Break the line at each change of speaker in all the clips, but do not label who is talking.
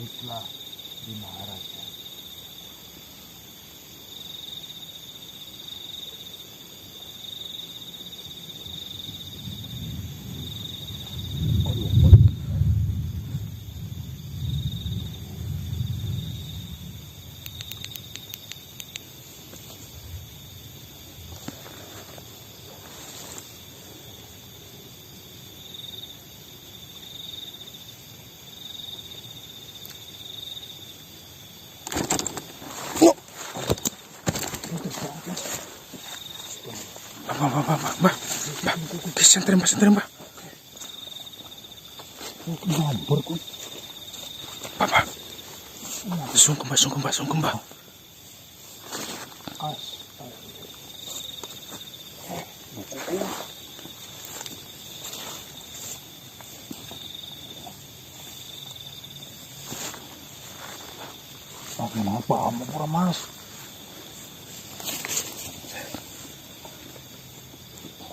Baiklah, Di Maharaja.
Mbak, sentrim mbak.
Ngabur kok.
Mbak. Sungkem mbak.
Kenapa kamu kurang mas?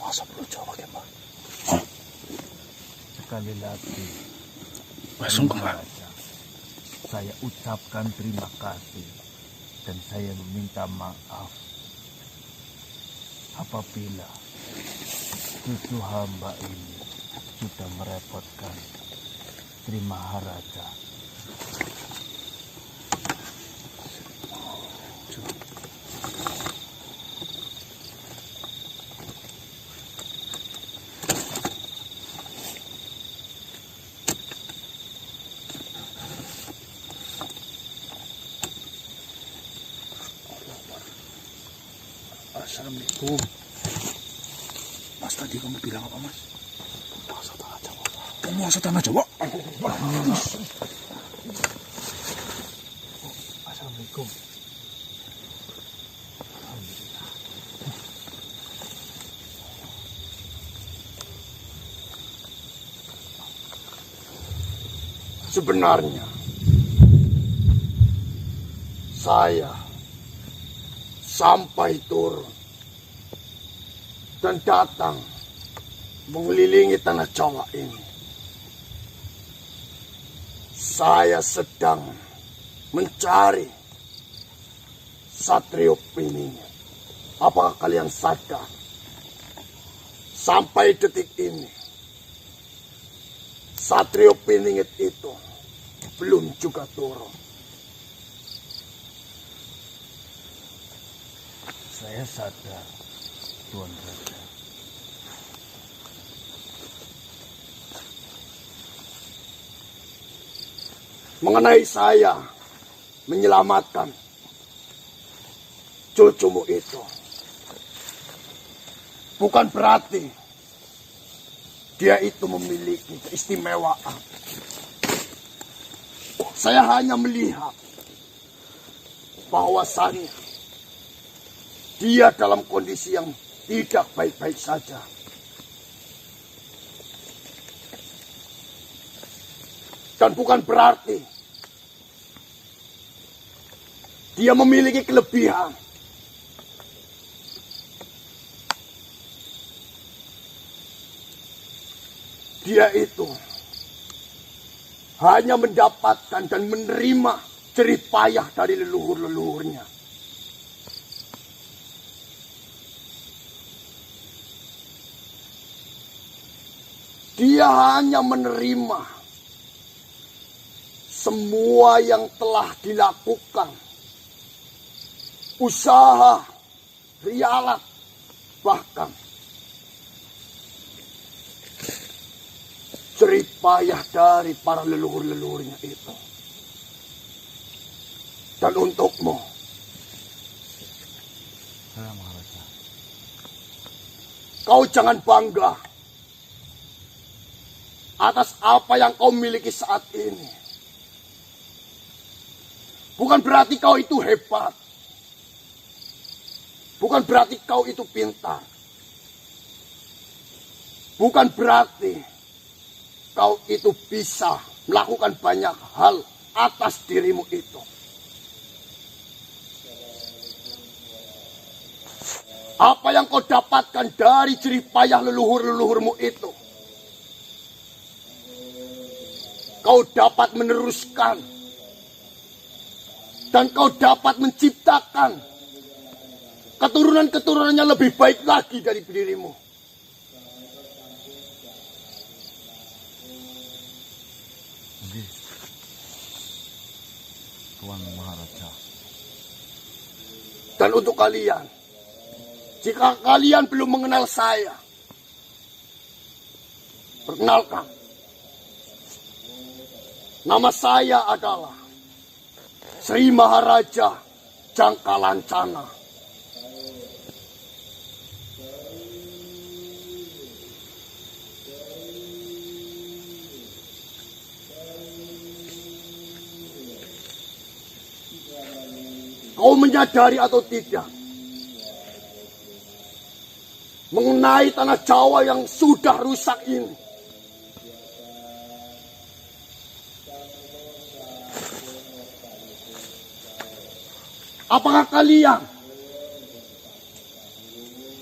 Masa perlu jawab ya mbak?
Sekali lagi,
Sungkem mbak.
saya ucapkan terima kasih dan saya meminta maaf apabila cucu hamba ini sudah merepotkan Sri Maharaja.
Assalamualaikum. Mas, tadi kamu bilang apa mas? Puasa tanah Jawa. Puasa tanah Jawa?
Assalamualaikum.
Sebenarnya saya sampai turun dan datang mengelilingi tanah Jawa ini. Saya sedang mencari Satrio Piningit. Apakah kalian sadar? Sampai detik ini Satrio Piningit itu belum juga turun.
Saya sadar, Tuan Raja.
Mengenai saya menyelamatkan cucumu itu, bukan berarti dia itu memiliki keistimewaan. Saya hanya melihat bahwasannya dia dalam kondisi yang tidak baik-baik saja. Dan bukan berarti dia memiliki kelebihan. Dia itu hanya mendapatkan dan menerima jerih payah dari leluhur-leluhurnya. Dia hanya menerima semua yang telah dilakukan. Usaha, rialat, bahkan jerih payah dari para leluhur-leluhurnya itu. Dan untukmu,
Maharaja,
kau jangan bangga atas apa yang kau miliki saat ini. Bukan berarti kau itu hebat. Bukan berarti kau itu pintar. Bukan berarti kau itu bisa melakukan banyak hal atas dirimu itu. Apa yang kau dapatkan dari jerih payah leluhur-leluhurmu itu, kau dapat meneruskan Dan kau dapat menciptakan keturunan-keturunannya lebih baik lagi dari dirimu.
Oke. Tuan Maharaja.
Dan untuk kalian, jika kalian belum mengenal saya, perkenalkan, nama saya adalah Sri Maharaja Jangkalancana. Kau menyadari atau tidak mengenai tanah Jawa yang sudah rusak ini? Apakah kalian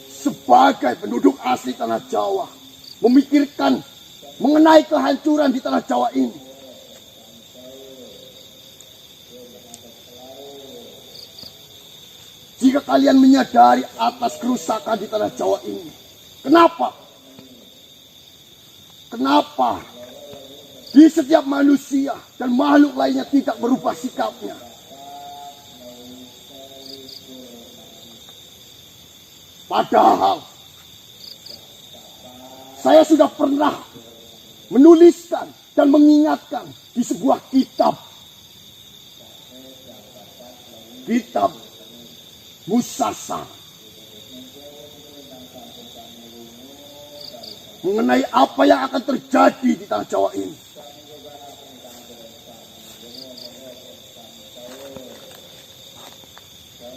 sebagai penduduk asli tanah Jawa memikirkan mengenai kehancuran di tanah Jawa ini? Jika kalian menyadari atas kerusakan di tanah Jawa ini, kenapa? Kenapa di setiap manusia dan makhluk lainnya tidak berubah sikapnya? Padahal saya sudah pernah menuliskan dan mengingatkan di sebuah kitab Musasar mengenai apa yang akan terjadi di tanah Jawa ini.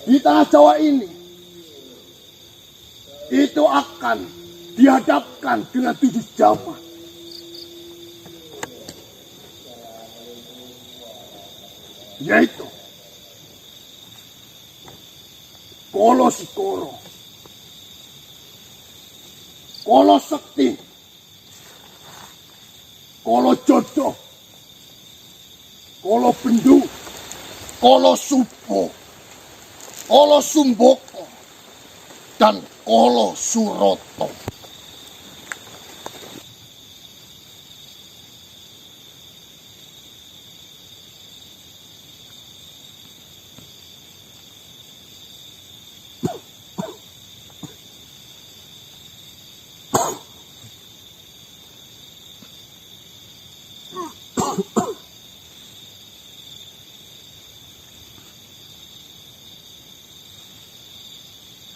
Di tanah Jawa ini itu akan dihadapkan dengan 7 zaman. Yaitu Kolo Sikoro, Kolo Sekti, Kolo Jodoh, Kolo Bendu, Kolo Supo, Kolo Sumboko, dan Kolo Suroto.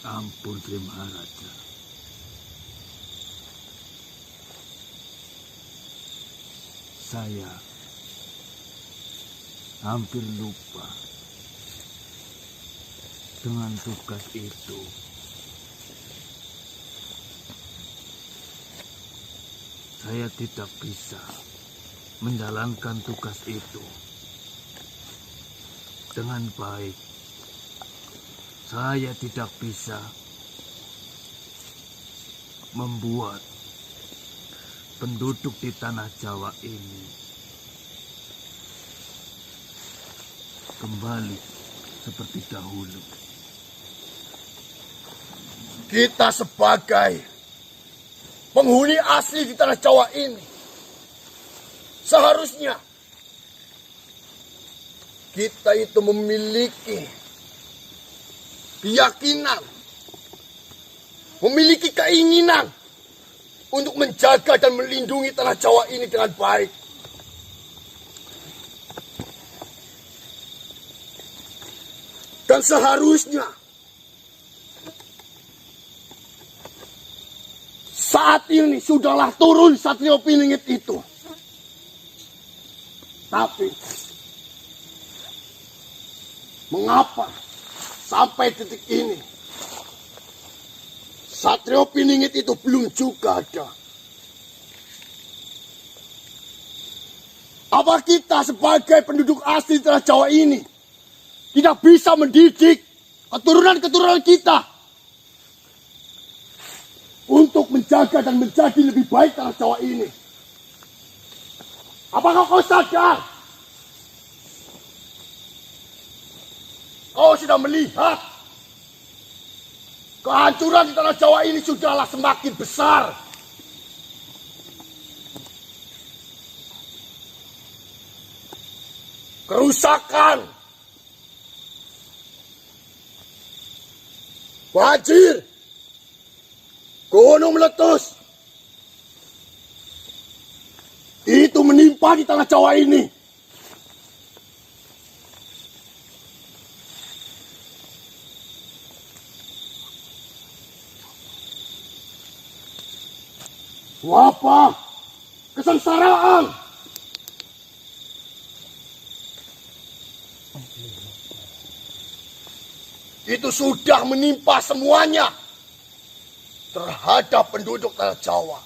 Ampun Sri Maharaja. Saya hampir lupa dengan tugas itu. Saya tidak bisa menjalankan tugas itu dengan baik. Saya tidak bisa membuat penduduk di tanah Jawa ini kembali seperti dahulu.
Kita sebagai penghuni asli di tanah Jawa ini seharusnya kita itu memiliki keyakinan, memiliki keinginan untuk menjaga dan melindungi tanah Jawa ini dengan baik. Dan seharusnya saat ini sudahlah turun Satrio Piningit itu. Tapi mengapa sampai detik ini Satrio Piningit itu belum juga ada? Apa kita sebagai penduduk asli tanah Jawa ini tidak bisa mendidik keturunan-keturunan kita untuk menjaga dan menjadi lebih baik tanah Jawa ini? Apakah kau sadar Kau sudah melihat kehancuran di tanah Jawa ini sudahlah semakin besar. Kerusakan, banjir, gunung meletus, itu menimpa di tanah Jawa ini. Wabah, kesengsaraan, itu sudah menimpa semuanya terhadap penduduk tanah Jawa.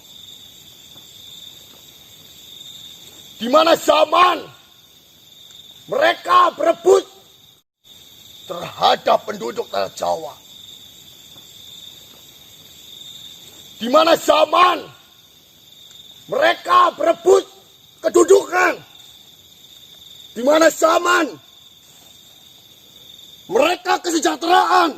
Di mana zaman mereka berebut terhadap penduduk tanah Jawa. Di mana zaman mereka berebut kedudukan. Di mana zaman mereka kesejahteraan.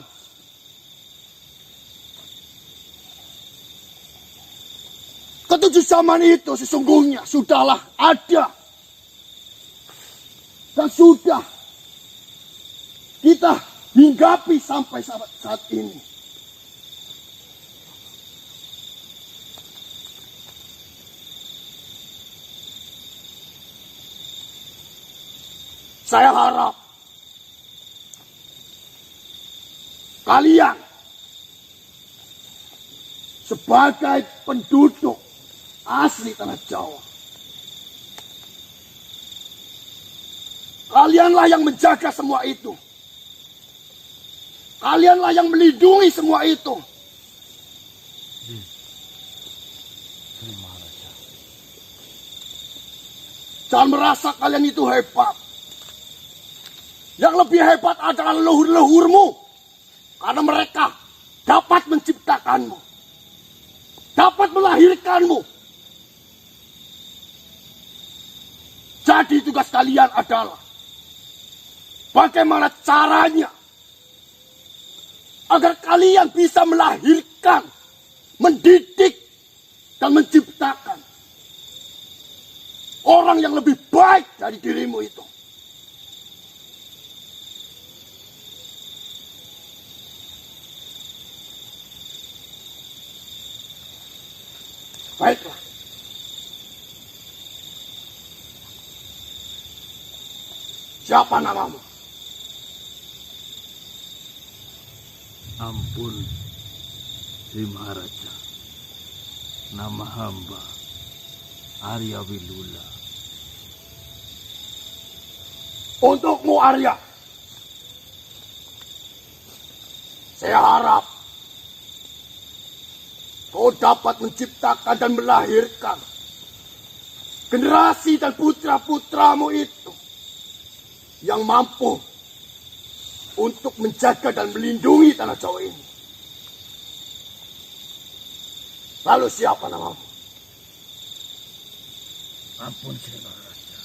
Ketujuh zaman itu sesungguhnya sudahlah ada. Dan sudah kita hinggapi sampai saat ini. Saya harap kalian sebagai penduduk asli tanah Jawa, kalianlah yang menjaga semua itu. Kalianlah yang melindungi semua itu. Jangan merasa kalian itu hebat. Yang lebih hebat adalah leluhur-leluhurmu. Karena mereka dapat menciptakanmu. Dapat melahirkanmu. Jadi tugas kalian adalah bagaimana caranya agar kalian bisa melahirkan, mendidik, dan menciptakan orang yang lebih baik dari dirimu itu. Baiklah. Siapa namamu?
Ampun, Sri Maharaja. Nama hamba Arya Wilula.
Untukmu, Arya, saya harap kau dapat menciptakan dan melahirkan generasi dan putra-putramu itu yang mampu untuk menjaga dan melindungi tanah Jawa ini. Lalu siapa namamu?
Ampun, Sri Maharaja.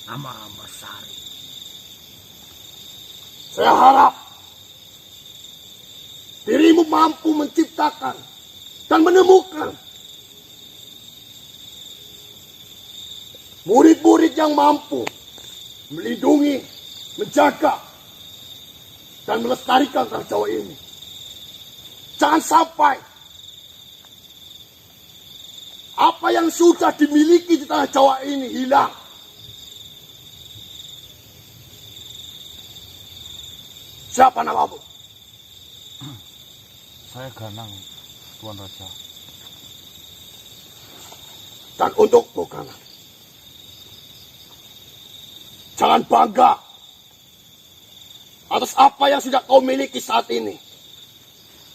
Nama hamba Sari.
Saya harap dirimu mampu menciptakan dan menemukan murid-murid yang mampu melindungi, menjaga, dan melestarikan tanah Jawa ini. Jangan sampai apa yang sudah dimiliki di tanah Jawa ini hilang. Siapa namamu?
Saya Ganang, Tuan Raja.
Dan untukmu, Ganang, jangan bangga atas apa yang sudah kau miliki saat ini.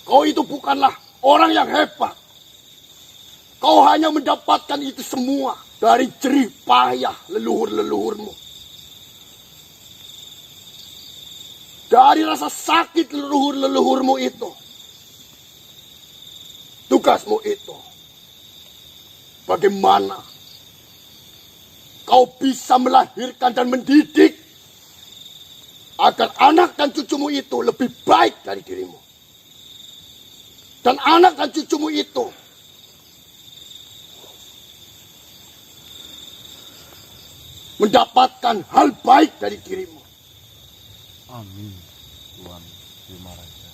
Kau itu bukanlah orang yang hebat. Kau hanya mendapatkan itu semua dari jerih payah leluhur-leluhurmu. Dari rasa sakit leluhur-leluhurmu itu. Tugasmu itu, bagaimana kau bisa melahirkan dan mendidik agar anak dan cucumu itu lebih baik dari dirimu. Dan anak dan cucumu itu mendapatkan hal baik dari dirimu.
Amin, Tuan Bima Raja.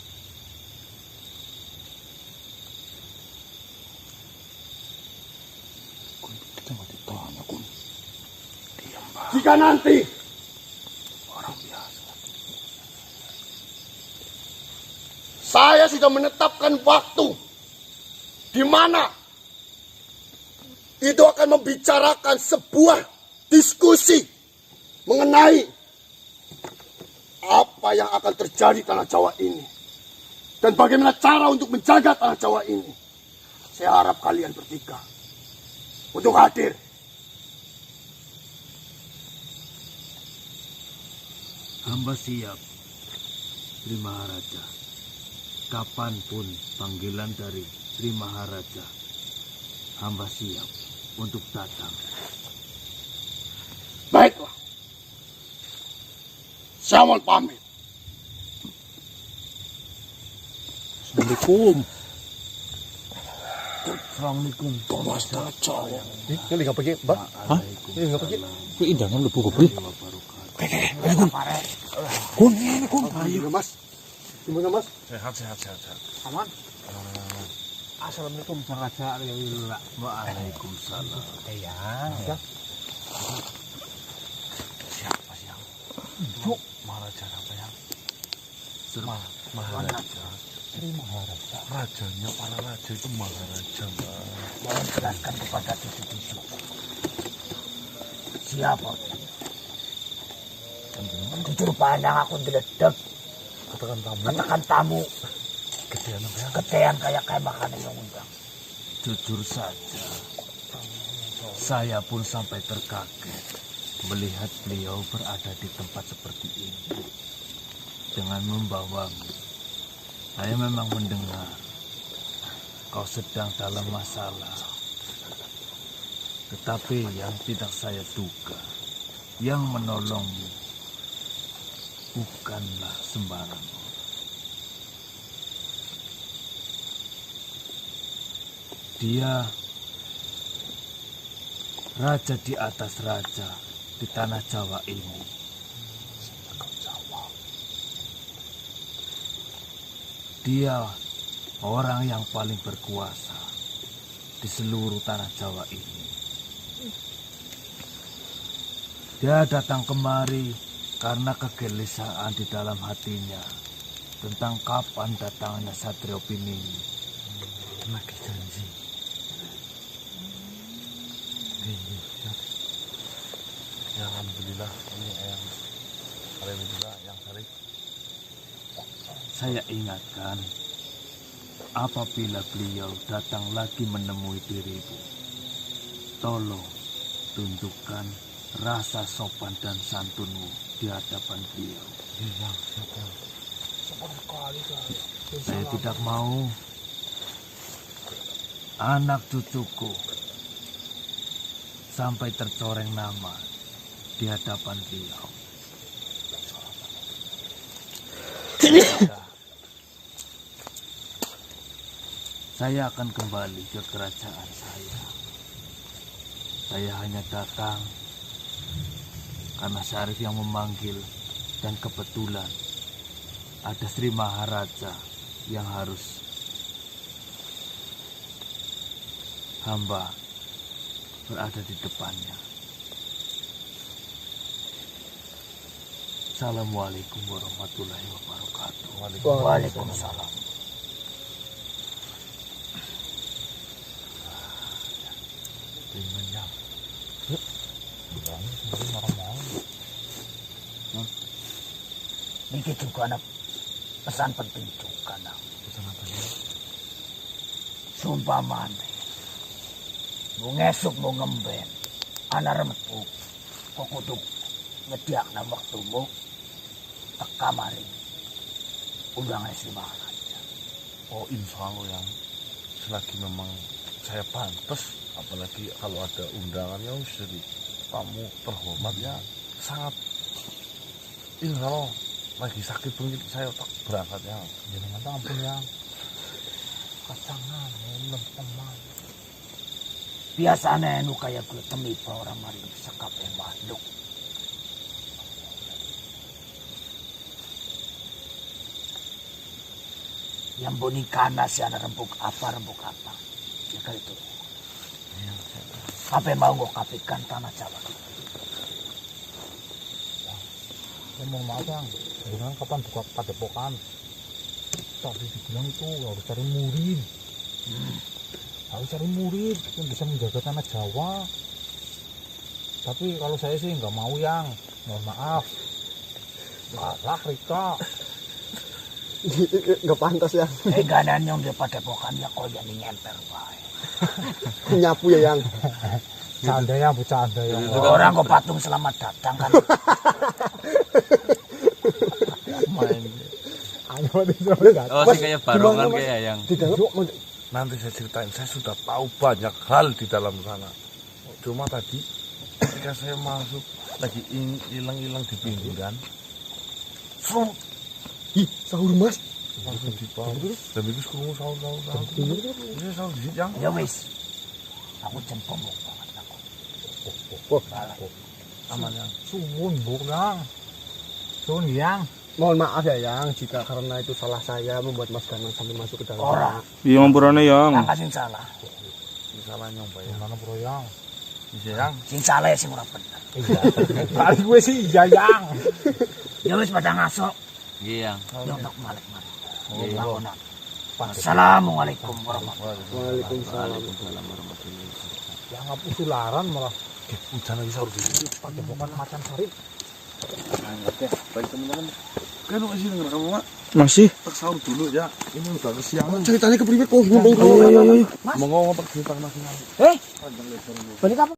Kun, kita nggak ditanya, Kun. Diam, Pak.
Jika nanti
Orang biasa.
saya sudah menetapkan waktu di mana itu akan membicarakan sebuah diskusi mengenai apa yang akan terjadi di tanah Jawa ini dan bagaimana cara untuk menjaga tanah Jawa ini. Saya harap kalian bertiga untuk hadir.
Hamba siap, Sri Maharaja. Kapanpun panggilan dari Sri Maharaja, hamba siap untuk datang.
Baiklah. Saya mohon pamit.
Assalamualaikum.
Assalamualaikum.
Thomas Raja.
Ini nggak pakai, Mbak? Hah? Ini nggak pakai? Ini indahan lu buku beli. Kun, ini Kun.
Ayo Mas. Gimana Mas?
Sehat.
Aman?
Assalamualaikum, Sang Raja.
Waalaikumsalam.
Ya. Siapa yang? Cuk, Maharaja apa yang? Maharaja. Sri Maharaja. Rajanya para raja itu Maharaja, Mbak.
Mohon jelaskan kepada cucu-cucu. Siapa? Jujur pandang aku diledek. Katakan tamu. Ketean kayak makanan yang undang. Jujur saja, saya pun sampai terkaget melihat beliau berada di tempat seperti ini. Dengan membawamu, saya memang mendengar kau sedang dalam masalah. Tetapi yang tidak saya duga, yang menolongmu bukanlah sembarang. Dia raja di atas raja di tanah Jawa ini. Dia orang yang paling berkuasa di seluruh tanah Jawa ini. Dia datang kemari karena kegelisahan di dalam hatinya tentang kapan datangnya Satrio Pininggi.
Lagi janji. Ya, alhamdulillah ini yang sari.
Saya ingatkan, apabila beliau datang lagi menemui dirimu, tolong tunjukkan rasa sopan dan santunmu di hadapan beliau.
Iya, siapa?
Saya tidak mau anak cucuku sampai tercoreng nama di hadapan beliau. Saya akan kembali ke kerajaan saya. Saya hanya datang karena Syarif yang memanggil dan kebetulan ada Sri Maharaja yang harus hamba berada di depannya. Assalamualaikum warahmatullahi wabarakatuh. Waalaikumsalam.
Ingatnya.
Ini juga ada pesan penting juga nak.
Pesan apa ya?
Sumpah mane. Mau ngesuk mau ngemben. Anak remetu. Kok kudu ngediak na waktumu. Tak kamari. Undangan Sri Maharaja.
Oh, insya Allah yang selagi memang saya pantas, apalagi kalau ada undangannya jadi kamu terhormat ya sangat insya Allah
lagi sakit pun saya tak berangkat ya.
Jangan ampun yang kacangan, teman.
Biasanya nu kaya kulo temi pa orang mari sekap makhluk. Yang bonikana siya na rembuk apa. Ya kali itu. Kape mau ngo kapikan tanah Jawa.
Mohon maaf yang, dengan kapan buka padepokan? Tadi dibilang itu harus cari murid. Harus cari murid yang bisa menjaga tanah Jawa. Tapi kalau saya sih nggak mau yang, mohon maaf. Galak Rika.
Nggak pantas ya.
Ganan yung di padepokan ya kau yang nyemper wae.
Nyapu ya yang.
Bercanda yang, bercanda yang.
Orang kok patung selamat datang kan.
Main.
Oh sih kayak barongan kayak yang
Di dalam
Nanti saya ceritain, saya sudah tahu banyak hal di dalam sana. Cuma tadi ketika saya masuk lagi hilang-hilang di pinggiran.
ih, sahur Mas.
Langsung di bawah. Dan itu krungu sahur. Iya sahur di situ yang.
Ya wis. Aku cempong banget aku.
Aman yang.
Suwun buk yang. Suwun yang.
Mohon maaf ya yang, jika karena itu salah saya membuat Mas Ganang sampai masuk ke dalam.
Ora.
Iya ngampurane yang.
Angka sing salah.
Salah nyompa ya.
Gimana bro yang?
Bisa yang.
Sing salah ya sing ora bener.
Iya. Kali gue sih iya yang.
Ya wis pada ngasok.
iya yang
Ya untuk malik-malik. Bangunan. Assalamualaikum warahmatullahi
Waalaikumsalam.
Yang ngap usularan malah.
Hujan lagi sahur di situ.
Padepokan Macan Sari.
Oke, baik teman-teman. Kan lu masih denger kamu mak?
Masih.
Tak sahur dulu ya. Ini udah kesiangan.
Ceritanya ke pribadi kok ngomong.
Ayo.
Mau ngomong pergi pak masing-masing.
Balik apa?